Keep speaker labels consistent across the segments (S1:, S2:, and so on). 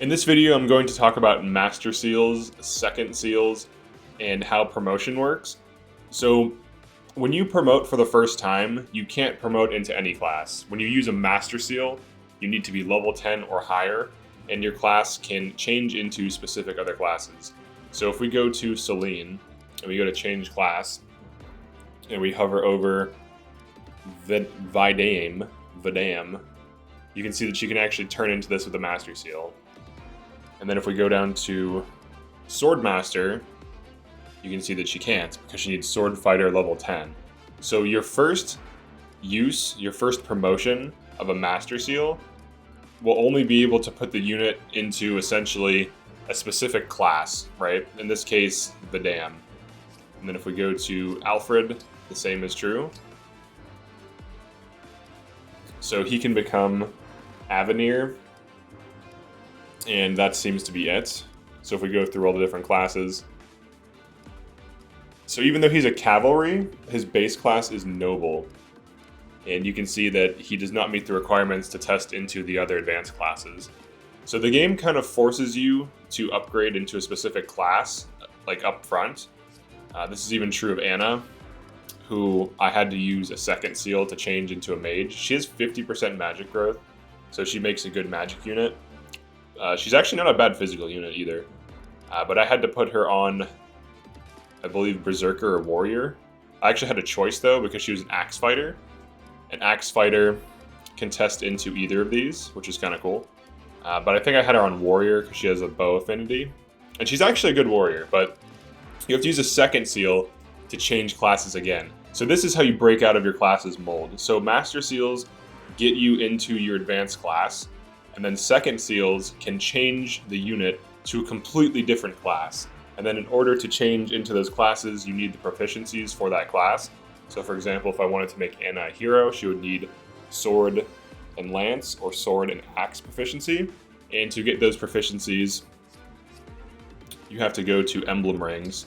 S1: In this video, I'm going to talk about master seals, second seals, and how promotion works. So when you promote for the first time, you can't promote into any class. When you use a master seal, you need to be level 10 or higher, and your class can change into specific other classes. So if we go to Celine, and we go to change class, and we hover over Vidame, you can see that she can actually turn into this with a master seal. And then if we go down to Sword Master, you can see that she can't because she needs Sword Fighter level 10. So your first use, your first promotion of a Master Seal will only be able to put the unit into essentially a specific class, right? In this case, Vidame. And then if we go to Alfred, the same is true. So he can become Avenir, and that seems to be it. So if we go through all the different classes. So even though he's a cavalry, his base class is noble. And you can see that he does not meet the requirements to test into the other advanced classes. So the game kind of forces you to upgrade into a specific class, like up front. This is even true of Anna, who I had to use a second seal to change into a mage. She has 50% magic growth, so she makes a good magic unit. She's actually not a bad physical unit either, but I had to put her on, I believe, Berserker or Warrior. I actually had a choice though because she was an Axe Fighter. An Axe Fighter can test into either of these, which is kind of cool. But I think I had her on Warrior because she has a bow affinity. And she's actually a good warrior, but you have to use a second seal to change classes again. So this is how you break out of your class's mold. So Master Seals get you into your advanced class, and then second seals can change the unit to a completely different class. And then in order to change into those classes, you need the proficiencies for that class. So for example, if I wanted to make Anna a hero, she would need sword and lance or sword and axe proficiency. And to get those proficiencies, you have to go to emblem rings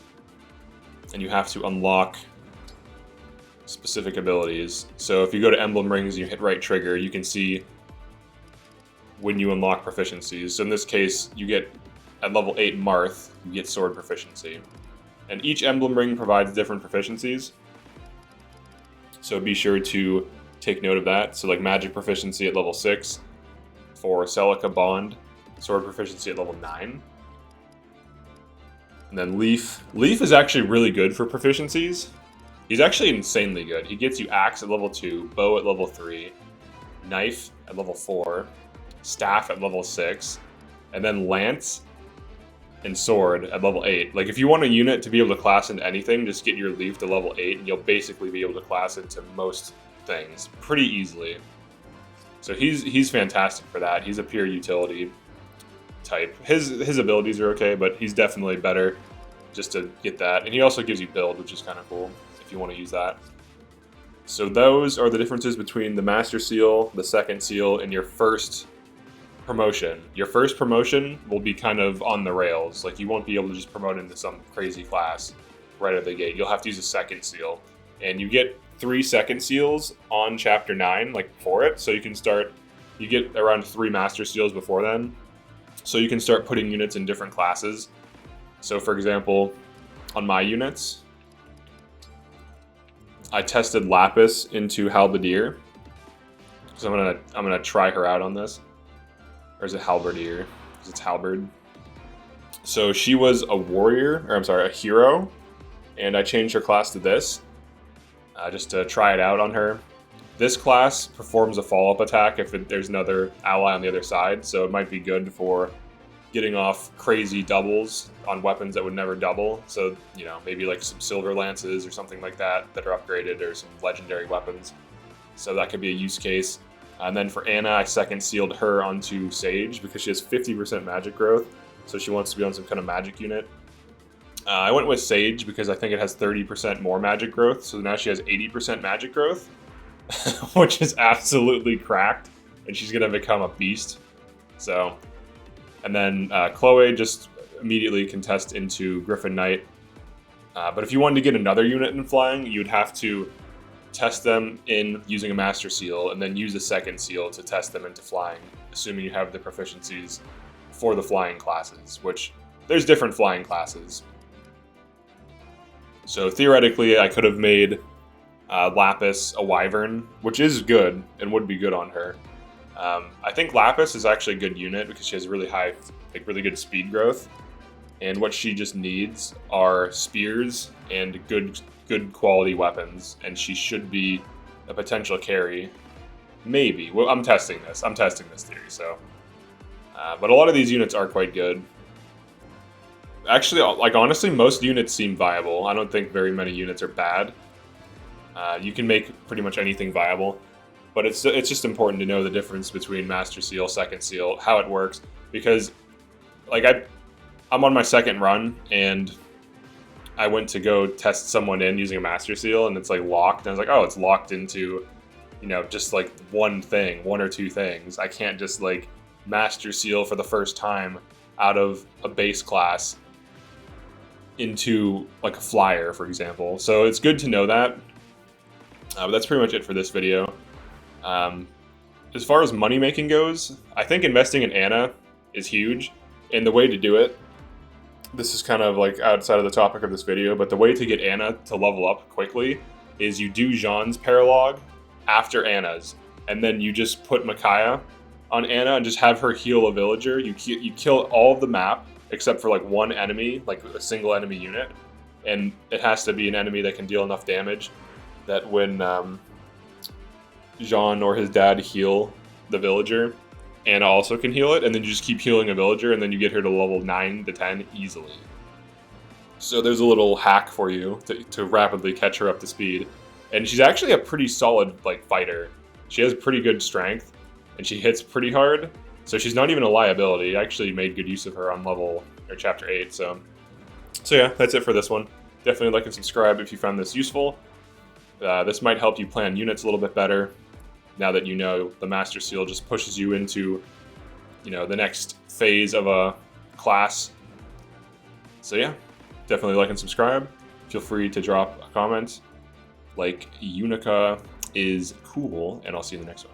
S1: and you have to unlock specific abilities. So if you go to emblem rings and you hit right trigger, you can see when you unlock proficiencies. So in this case, you get at level 8 Marth, you get sword proficiency. And each emblem ring provides different proficiencies. So be sure to take note of that. So like magic proficiency at level 6 for Celica Bond, sword proficiency at level 9. And then Leaf. Leaf is actually really good for proficiencies. He's actually insanely good. He gets you axe at level 2, bow at level 3, knife at level 4, staff at level 6, and then lance and sword at level 8. Like if you want a unit to be able to class into anything, just get your Leaf to level 8 and you'll basically be able to class into most things pretty easily. So he's fantastic for that. He's a pure utility type. His abilities are okay, but he's definitely better just to get that. And he also gives you build, which is kind of cool if you want to use that. So those are the differences between the Master Seal, the second seal, and your first promotion. Your first promotion will be kind of on the rails. Like you won't be able to just promote into some crazy class right out of the gate. You'll have to use a second seal. And you get 3 second seals on chapter 9, like before it. So you get around 3 Master Seals before then. So you can start putting units in different classes. So for example, on my units, I tested Lapis into Halberdier. So I'm gonna try her out on this. Or is it Halberdier? Because it's Halberd. So she was a warrior, or I'm sorry, a hero. And I changed her class to this, just to try it out on her. This class performs a follow-up attack if there's another ally on the other side. So it might be good for getting off crazy doubles on weapons that would never double. So, you know, maybe like some silver lances or something like that that are upgraded, or some legendary weapons. So that could be a use case. And then for Anna, I second sealed her onto Sage because she has 50% magic growth. So she wants to be on some kind of magic unit. I went with Sage because I think it has 30% more magic growth. So now she has 80% magic growth, which is absolutely cracked. And she's going to become a beast. So, and then Chloe just immediately can test into Griffin Knight. But if you wanted to get another unit in flying, you'd have to test them in using a Master Seal, and then use a second seal to test them into flying, assuming you have the proficiencies for the flying classes, which there's different flying classes. So theoretically, I could have made Lapis a Wyvern, which is good and would be good on her. I think Lapis is actually a good unit because she has really high, like really good speed growth, and what she just needs are spears and good quality weapons, and she should be a potential carry. Maybe. Well, I'm testing this theory. So, but a lot of these units are quite good. Actually, like honestly, most units seem viable. I don't think very many units are bad. You can make pretty much anything viable, but it's just important to know the difference between Master Seal, Second Seal, how it works, because like I'm on my second run and I went to go test someone in using a Master Seal and it's like locked, and I was like, oh, it's locked into, you know, just like one or two things. I can't just like Master Seal for the first time out of a base class into like a flyer, for example. So it's good to know that. But that's pretty much it for this video. As far as money making goes, I think investing in Anna is huge, and the way to do it, this is kind of like outside of the topic of this video, but the way to get Anna to level up quickly is you do Jean's paralog after Anna's, and then you just put Micaiah on Anna and just have her heal a villager. You kill all of the map except for like one enemy, like a single enemy unit, and it has to be an enemy that can deal enough damage that when Jean or his dad heal the villager, Anna also can heal it, and then you just keep healing a villager, and then you get her to level 9 to 10 easily. So there's a little hack for you to rapidly catch her up to speed. And she's actually a pretty solid like fighter. She has pretty good strength, and she hits pretty hard, so she's not even a liability. I actually made good use of her on chapter 8. So yeah, that's it for this one. Definitely like and subscribe if you found this useful. This might help you plan units a little bit better. Now that you know the Master Seal just pushes you into, you know, the next phase of a class. So yeah, definitely like and subscribe. Feel free to drop a comment. Like Unica is cool, and I'll see you in the next one.